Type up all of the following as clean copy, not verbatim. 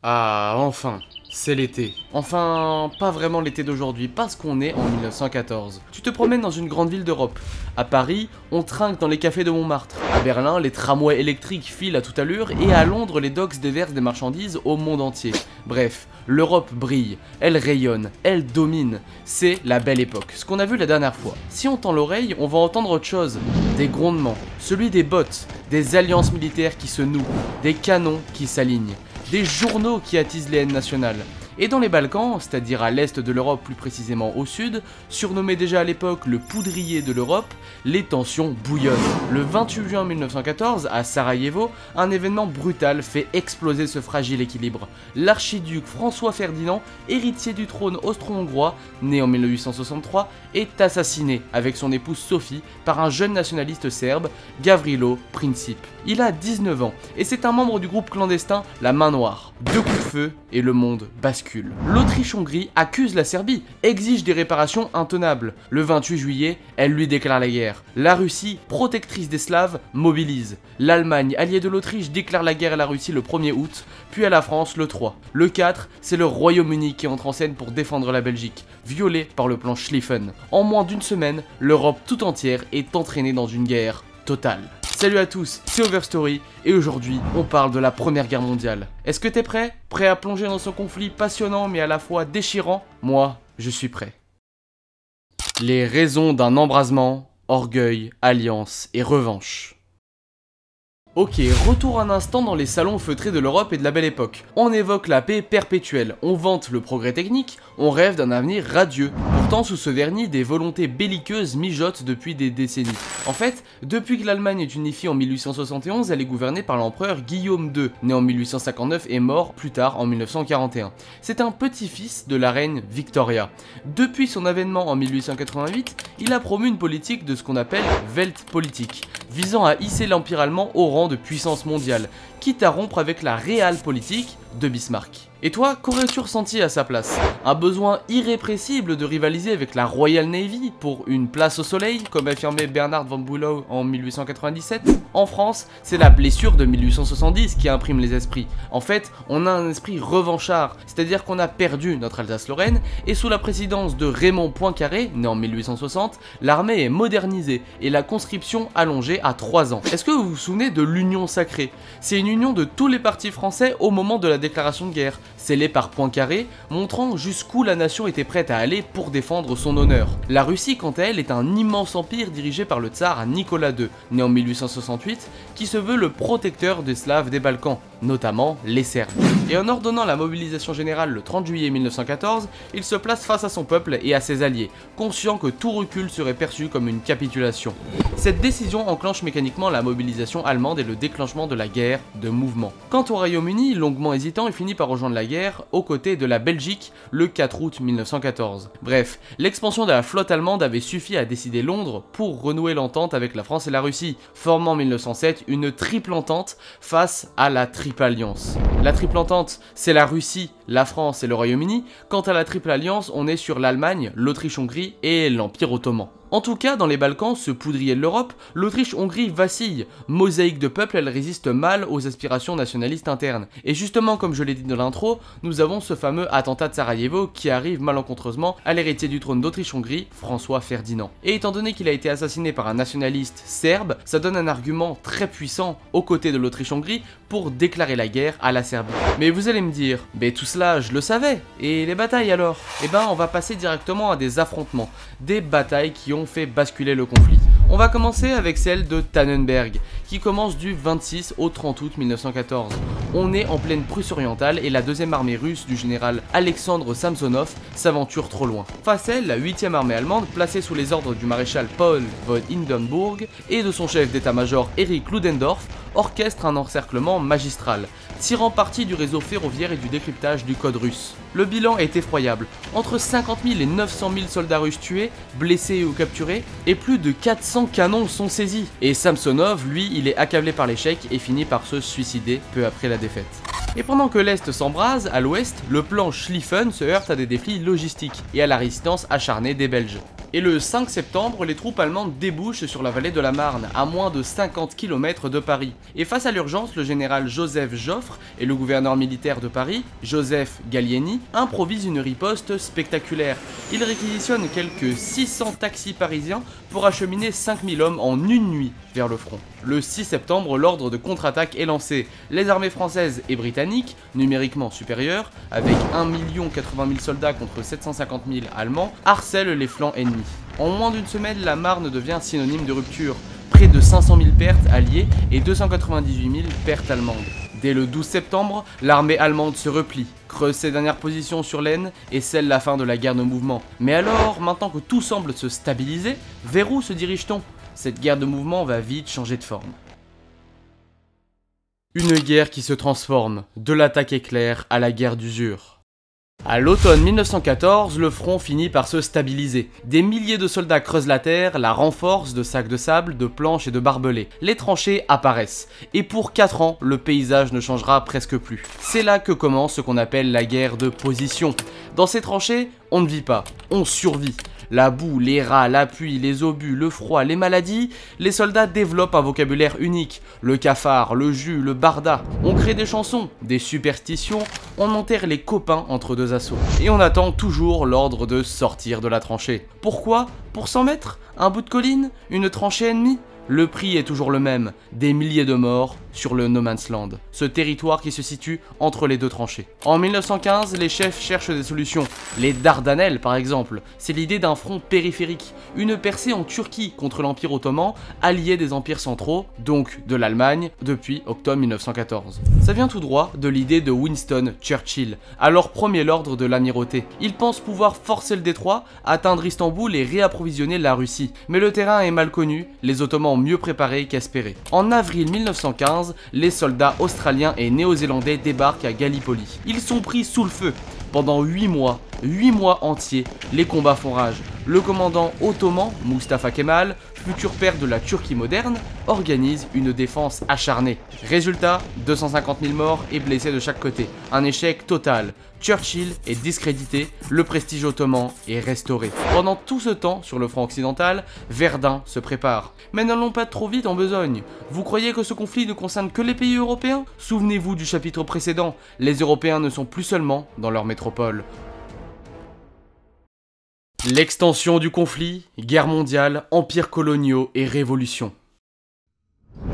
Ah, enfin, c'est l'été. Enfin, pas vraiment l'été d'aujourd'hui, parce qu'on est en 1914. Tu te promènes dans une grande ville d'Europe. À Paris, on trinque dans les cafés de Montmartre. À Berlin, les tramways électriques filent à toute allure, et à Londres, les docks déversent des marchandises au monde entier. Bref, l'Europe brille, elle rayonne, elle domine. C'est la belle époque, ce qu'on a vu la dernière fois. Si on tend l'oreille, on va entendre autre chose. Des grondements, celui des bottes, des alliances militaires qui se nouent, des canons qui s'alignent, des journaux qui attisent les haines nationales. Et dans les Balkans, c'est-à-dire à l'est de l'Europe, plus précisément au sud, surnommé déjà à l'époque le poudrier de l'Europe, les tensions bouillonnent. Le 28 juin 1914, à Sarajevo, un événement brutal fait exploser ce fragile équilibre. L'archiduc François Ferdinand, héritier du trône austro-hongrois, né en 1863, est assassiné avec son épouse Sophie par un jeune nationaliste serbe, Gavrilo Princip. Il a 19 ans et c'est un membre du groupe clandestin La Main Noire. 2 coups de feu et le monde bascule. L'Autriche-Hongrie accuse la Serbie, exige des réparations intenables. Le 28 juillet, elle lui déclare la guerre. La Russie, protectrice des Slaves, mobilise. L'Allemagne, alliée de l'Autriche, déclare la guerre à la Russie le 1er août, puis à la France le 3. Le 4, c'est le Royaume-Uni qui entre en scène pour défendre la Belgique, violée par le plan Schlieffen. En moins d'une semaine, l'Europe tout entière est entraînée dans une guerre totale. Salut à tous, c'est Overstory et aujourd'hui on parle de la Première Guerre mondiale. Est-ce que t'es prêt? Prêt à plonger dans ce conflit passionnant mais à la fois déchirant? Moi, je suis prêt. Les raisons d'un embrasement, orgueil, alliance et revanche. Ok, retour un instant dans les salons feutrés de l'Europe et de la Belle Époque. On évoque la paix perpétuelle, on vante le progrès technique, on rêve d'un avenir radieux. Pourtant, sous ce vernis, des volontés belliqueuses mijotent depuis des décennies. En fait, depuis que l'Allemagne est unifiée en 1871, elle est gouvernée par l'empereur Guillaume II, né en 1859 et mort plus tard en 1941. C'est un petit-fils de la reine Victoria. Depuis son avènement en 1888, il a promu une politique de ce qu'on appelle Weltpolitik, visant à hisser l'empire allemand au rang de puissance mondiale, quitte à rompre avec la réelle-politique de Bismarck. Et toi, qu'aurais-tu ressenti à sa place? Un besoin irrépressible de rivaliser avec la Royal Navy pour une place au soleil, comme affirmait Bernard von Bülow en 1897? En France, c'est la blessure de 1870 qui imprime les esprits. En fait, on a un esprit revanchard, c'est-à-dire qu'on a perdu notre Alsace-Lorraine, et sous la présidence de Raymond Poincaré, né en 1860, l'armée est modernisée et la conscription allongée à 3 ans. Est-ce que vous vous souvenez de l'Union sacrée? C'est une union de tous les partis français au moment de la déclaration de guerre, scellée par Poincaré, montrant jusqu'où la nation était prête à aller pour défendre son honneur. La Russie, quant à elle, est un immense empire dirigé par le tsar Nicolas II, né en 1868, qui se veut le protecteur des Slaves des Balkans, notamment les Serbes. Et en ordonnant la mobilisation générale le 30 juillet 1914, il se place face à son peuple et à ses alliés, conscient que tout recul serait perçu comme une capitulation. Cette décision enclenche mécaniquement la mobilisation allemande et le déclenchement de la guerre de mouvement. Quant au Royaume-Uni, longuement hésitant, il finit par rejoindre la guerre aux côtés de la Belgique le 4 août 1914. Bref, l'expansion de la flotte allemande avait suffi à décider Londres pour renouer l'entente avec la France et la Russie, formant en 1907 une triple entente face à la Triple Alliance. La Triple Entente, c'est la Russie, la France et le Royaume-Uni. Quant à la Triple Alliance, on est sur l'Allemagne, l'Autriche-Hongrie et l'Empire Ottoman. En tout cas, dans les Balkans, ce poudrier de l'Europe, l'Autriche-Hongrie vacille. Mosaïque de peuple, elle résiste mal aux aspirations nationalistes internes. Et justement, comme je l'ai dit dans l'intro, nous avons ce fameux attentat de Sarajevo qui arrive malencontreusement à l'héritier du trône d'Autriche-Hongrie, François Ferdinand. Et étant donné qu'il a été assassiné par un nationaliste serbe, ça donne un argument très puissant aux côtés de l'Autriche-Hongrie pour déclarer la guerre à la Serbie. Mais vous allez me dire, mais tout cela je le savais, et les batailles alors? Eh ben on va passer directement à des affrontements, des batailles qui ont fait basculer le conflit. On va commencer avec celle de Tannenberg, qui commence du 26 au 30 août 1914. On est en pleine Prusse orientale et la deuxième armée russe du général Alexandre Samsonov s'aventure trop loin. Face à elle, la 8e armée allemande, placée sous les ordres du maréchal Paul von Hindenburg et de son chef d'état-major Erich Ludendorff, orchestre un encerclement magistral, tirant parti du réseau ferroviaire et du décryptage du code russe. Le bilan est effroyable, entre 50 000 et 900 000 soldats russes tués, blessés ou capturés, et plus de 400 canons sont saisis. Et Samsonov, lui, il est accablé par l'échec et finit par se suicider peu après la défaite. Et pendant que l'Est s'embrase, à l'Ouest, le plan Schlieffen se heurte à des défis logistiques et à la résistance acharnée des Belges. Et le 5 septembre, les troupes allemandes débouchent sur la vallée de la Marne, à moins de 50 km de Paris. Et face à l'urgence, le général Joseph Joffre et le gouverneur militaire de Paris, Joseph Gallieni, improvisent une riposte spectaculaire. Ils réquisitionnent quelques 600 taxis parisiens pour acheminer 5000 hommes en une nuit vers le front. Le 6 septembre, l'ordre de contre-attaque est lancé. Les armées françaises et britanniques, numériquement supérieures, avec 1 080 000 soldats contre 750 000 Allemands, harcèlent les flancs ennemis. En moins d'une semaine, la Marne devient synonyme de rupture. Près de 500 000 pertes alliées et 298 000 pertes allemandes. Dès le 12 septembre, l'armée allemande se replie, creuse ses dernières positions sur l'Aisne et scelle la fin de la guerre de mouvement. Mais alors, maintenant que tout semble se stabiliser, vers où se dirige-t-on? Cette guerre de mouvement va vite changer de forme. Une guerre qui se transforme, de l'attaque éclair à la guerre d'usure. À l'automne 1914, le front finit par se stabiliser. Des milliers de soldats creusent la terre, la renforcent de sacs de sable, de planches et de barbelés. Les tranchées apparaissent. Et pour 4 ans, le paysage ne changera presque plus. C'est là que commence ce qu'on appelle la guerre de position. Dans ces tranchées, on ne vit pas, on survit. La boue, les rats, la pluie, les obus, le froid, les maladies, les soldats développent un vocabulaire unique. Le cafard, le jus, le barda. On crée des chansons, des superstitions, on enterre les copains entre deux assauts. Et on attend toujours l'ordre de sortir de la tranchée. Pourquoi? Pour 100 mètres? Un bout de colline? Une tranchée ennemie? Le prix est toujours le même, des milliers de morts sur le No Man's Land, ce territoire qui se situe entre les deux tranchées. En 1915, les chefs cherchent des solutions. Les Dardanelles, par exemple, c'est l'idée d'un front périphérique, une percée en Turquie contre l'Empire ottoman, allié des empires centraux, donc de l'Allemagne, depuis octobre 1914. Ça vient tout droit de l'idée de Winston Churchill, alors premier lord de l'amirauté. Il pense pouvoir forcer le détroit, atteindre Istanbul et réapprovisionner la Russie. Mais le terrain est mal connu, les Ottomans mieux préparés qu'espérés. En avril 1915, les soldats australiens et néo-zélandais débarquent à Gallipoli. Ils sont pris sous le feu. Pendant 8 mois entiers, les combats font rage. Le commandant ottoman, Mustafa Kemal, futur père de la Turquie moderne, organise une défense acharnée. Résultat, 250 000 morts et blessés de chaque côté. Un échec total. Churchill est discrédité, le prestige ottoman est restauré. Pendant tout ce temps, sur le front occidental, Verdun se prépare. Mais n'allons pas trop vite en besogne. Vous croyez que ce conflit ne concerne que les pays européens? Souvenez-vous du chapitre précédent, les Européens ne sont plus seulement dans leur métropole. L'extension du conflit, guerre mondiale, empires coloniaux et révolution.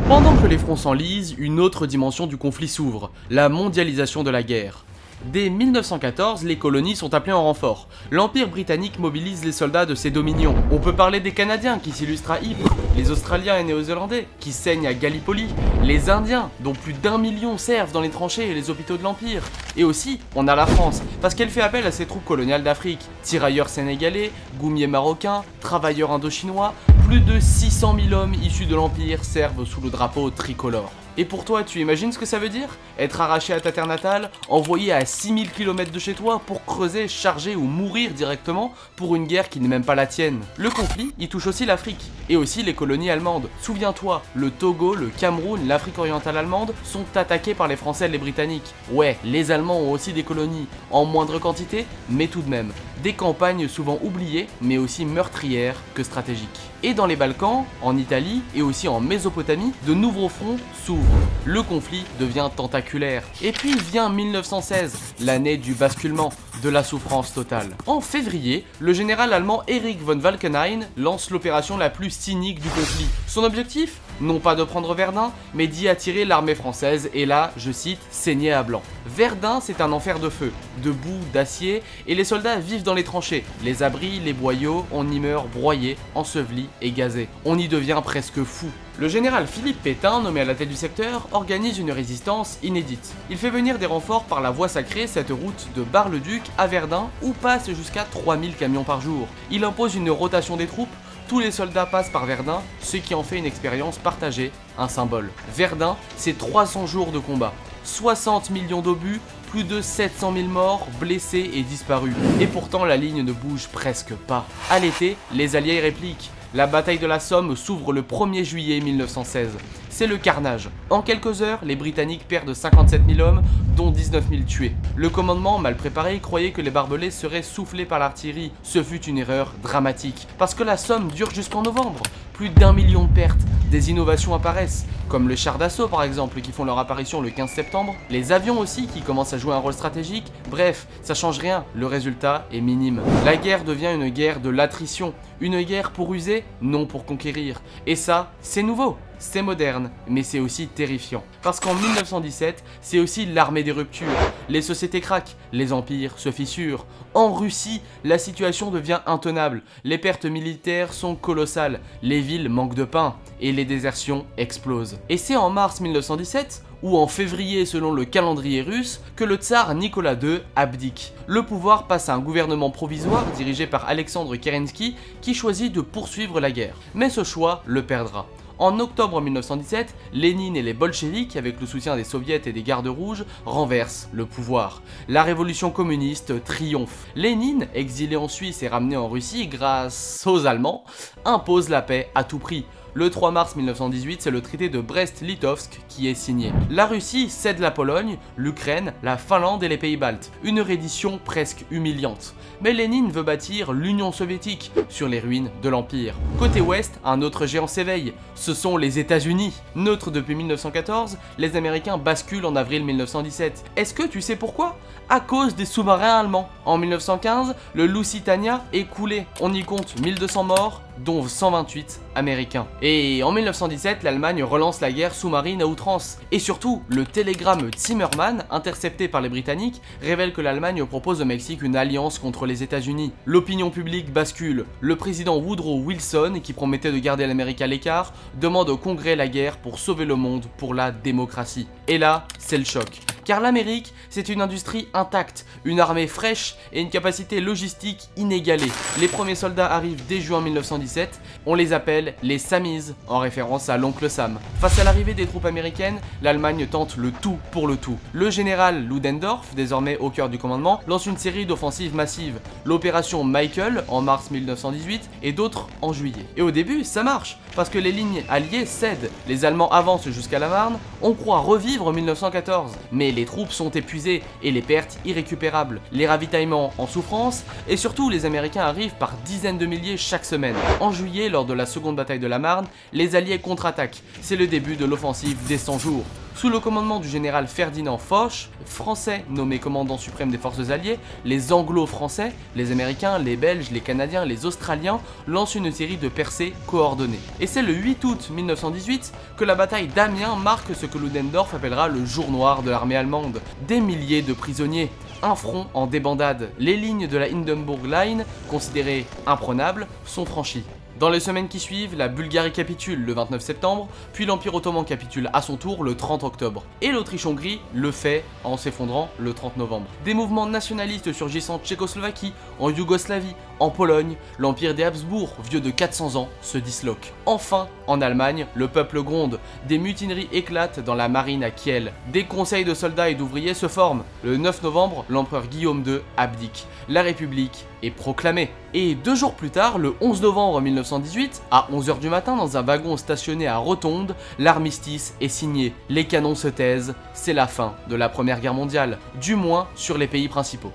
Pendant que les fronts s'enlisent, une autre dimension du conflit s'ouvre, la mondialisation de la guerre. Dès 1914, les colonies sont appelées en renfort. L'Empire britannique mobilise les soldats de ses dominions. On peut parler des Canadiens qui s'illustrent à Ypres, les Australiens et Néo-Zélandais qui saignent à Gallipoli, les Indiens dont plus d'1 million servent dans les tranchées et les hôpitaux de l'Empire. Et aussi, on a la France, parce qu'elle fait appel à ses troupes coloniales d'Afrique. Tirailleurs sénégalais, goumiers marocains, travailleurs indochinois, plus de 600 000 hommes issus de l'Empire servent sous le drapeau tricolore. Et pour toi, tu imagines ce que ça veut dire? Être arraché à ta terre natale, envoyé à 6000 km de chez toi pour creuser, charger ou mourir directement pour une guerre qui n'est même pas la tienne. Le conflit, il touche aussi l'Afrique, et aussi les colonies allemandes. Souviens-toi, le Togo, le Cameroun, l'Afrique orientale allemande sont attaqués par les Français et les Britanniques. Ouais, les Allemands ont aussi des colonies, en moindre quantité, mais tout de même. Des campagnes souvent oubliées, mais aussi meurtrières que stratégiques. Et dans les Balkans, en Italie et aussi en Mésopotamie, de nouveaux fronts s'ouvrent. Le conflit devient tentaculaire. Et puis vient 1916, l'année du basculement, de la souffrance totale. En février, le général allemand Erich von Falkenhayn lance l'opération la plus cynique du conflit. Son objectif? Non pas de prendre Verdun, mais d'y attirer l'armée française et là, je cite, saigner à blanc. Verdun, c'est un enfer de feu, de boue, d'acier, et les soldats vivent dans les tranchées. Les abris, les boyaux, on y meurt broyé, enseveli et gazé. On y devient presque fou. Le général Philippe Pétain, nommé à la tête du secteur, organise une résistance inédite. Il fait venir des renforts par la voie sacrée, cette route de Bar-le-Duc à Verdun, où passent jusqu'à 3000 camions par jour. Il impose une rotation des troupes. Tous les soldats passent par Verdun, ce qui en fait une expérience partagée, un symbole. Verdun, c'est 300 jours de combat, 60 millions d'obus, plus de 700 000 morts, blessés et disparus. Et pourtant, la ligne ne bouge presque pas. À l'été, les Alliés répliquent. La bataille de la Somme s'ouvre le 1er juillet 1916. C'est le carnage. En quelques heures, les Britanniques perdent 57 000 hommes, dont 19 000 tués. Le commandement, mal préparé, croyait que les barbelés seraient soufflés par l'artillerie. Ce fut une erreur dramatique, parce que la Somme dure jusqu'en novembre. Plus d'1 million de pertes. Des innovations apparaissent, comme les chars d'assaut par exemple, qui font leur apparition le 15 septembre. Les avions aussi, qui commencent à jouer un rôle stratégique. Bref, ça change rien, le résultat est minime. La guerre devient une guerre de l'attrition. Une guerre pour user, non pour conquérir. Et ça, c'est nouveau. C'est moderne, mais c'est aussi terrifiant. Parce qu'en 1917, c'est aussi l'armée des ruptures. Les sociétés craquent, les empires se fissurent. En Russie, la situation devient intenable. Les pertes militaires sont colossales. Les villes manquent de pain et les désertions explosent. Et c'est en mars 1917, ou en février selon le calendrier russe, que le tsar Nicolas II abdique. Le pouvoir passe à un gouvernement provisoire dirigé par Alexandre Kerensky qui choisit de poursuivre la guerre. Mais ce choix le perdra. En octobre 1917, Lénine et les bolcheviks, avec le soutien des soviets et des gardes rouges, renversent le pouvoir. La révolution communiste triomphe. Lénine, exilé en Suisse et ramené en Russie grâce aux Allemands, impose la paix à tout prix. Le 3 mars 1918, c'est le traité de Brest-Litovsk qui est signé. La Russie cède la Pologne, l'Ukraine, la Finlande et les pays baltes. Une reddition presque humiliante. Mais Lénine veut bâtir l'Union soviétique sur les ruines de l'Empire. Côté ouest, un autre géant s'éveille. Ce sont les États-Unis. Neutres depuis 1914, les Américains basculent en avril 1917. Est-ce que tu sais pourquoi? À cause des sous-marins allemands. En 1915, le Lusitania est coulé. On y compte 1200 morts, dont 128 américains. Et en 1917, l'Allemagne relance la guerre sous-marine à outrance. Et surtout, le télégramme Zimmermann, intercepté par les Britanniques, révèle que l'Allemagne propose au Mexique une alliance contre les États-Unis. L'opinion publique bascule. Le président Woodrow Wilson, qui promettait de garder l'Amérique à l'écart, demande au Congrès la guerre pour sauver le monde, pour la démocratie. Et là, c'est le choc. Car l'Amérique, c'est une industrie intacte, une armée fraîche et une capacité logistique inégalée. Les premiers soldats arrivent dès juin 1917, on les appelle les Samis, en référence à l'oncle Sam. Face à l'arrivée des troupes américaines, l'Allemagne tente le tout pour le tout. Le général Ludendorff, désormais au cœur du commandement, lance une série d'offensives massives. L'opération Michael en mars 1918 et d'autres en juillet. Et au début, ça marche, parce que les lignes alliées cèdent. Les Allemands avancent jusqu'à la Marne, on croit revivre 1914. Mais les troupes sont épuisées et les pertes irrécupérables, les ravitaillements en souffrance et surtout les Américains arrivent par dizaines de milliers chaque semaine. En juillet, lors de la seconde bataille de la Marne, les Alliés contre-attaquent. C'est le début de l'offensive des 100 jours. Sous le commandement du général Ferdinand Foch, français nommé commandant suprême des forces alliées, les anglo-français, les Américains, les Belges, les Canadiens, les Australiens lancent une série de percées coordonnées. Et c'est le 8 août 1918 que la bataille d'Amiens marque ce que Ludendorff appellera le jour noir de l'armée allemande. Des milliers de prisonniers, un front en débandade. Les lignes de la Hindenburg Line, considérées imprenables, sont franchies. Dans les semaines qui suivent, la Bulgarie capitule le 29 septembre, puis l'Empire ottoman capitule à son tour le 30 octobre. Et l'Autriche-Hongrie le fait en s'effondrant le 30 novembre. Des mouvements nationalistes surgissent en Tchécoslovaquie, en Yougoslavie, en Pologne, l'Empire des Habsbourg, vieux de 400 ans, se disloque. Enfin, en Allemagne, le peuple gronde. Des mutineries éclatent dans la marine à Kiel. Des conseils de soldats et d'ouvriers se forment. Le 9 novembre, l'empereur Guillaume II abdique. La République est proclamée. Et 2 jours plus tard, le 11 novembre 1918, à 11 h du matin, dans un wagon stationné à Rotonde, l'armistice est signé. Les canons se taisent, c'est la fin de la Première Guerre mondiale, du moins sur les pays principaux.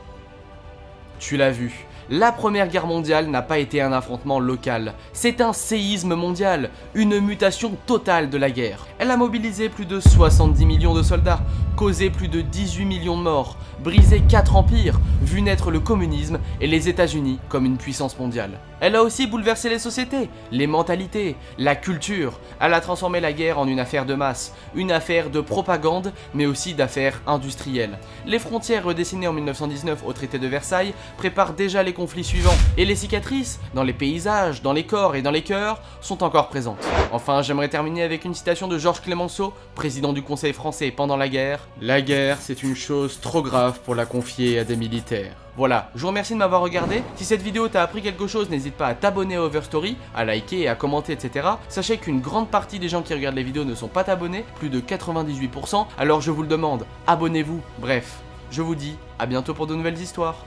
Tu l'as vu. La Première Guerre mondiale n'a pas été un affrontement local, c'est un séisme mondial, une mutation totale de la guerre. Elle a mobilisé plus de 70 millions de soldats, causé plus de 18 millions de morts, brisé 4 empires, vu naître le communisme et les États-Unis comme une puissance mondiale. Elle a aussi bouleversé les sociétés, les mentalités, la culture. Elle a transformé la guerre en une affaire de masse, une affaire de propagande, mais aussi d'affaires industrielles. Les frontières redessinées en 1919 au traité de Versailles préparent déjà les conflits suivants. Et les cicatrices, dans les paysages, dans les corps et dans les cœurs, sont encore présentes. Enfin, j'aimerais terminer avec une citation de Georges Clemenceau, président du Conseil français pendant la guerre. La guerre, c'est une chose trop grave pour la confier à des militaires. Voilà, je vous remercie de m'avoir regardé. Si cette vidéo t'a appris quelque chose, n'hésite pas à t'abonner à Overstory, à liker et à commenter, etc. Sachez qu'une grande partie des gens qui regardent les vidéos ne sont pas abonnés, plus de 98%, alors je vous le demande, abonnez-vous. Bref, je vous dis à bientôt pour de nouvelles histoires.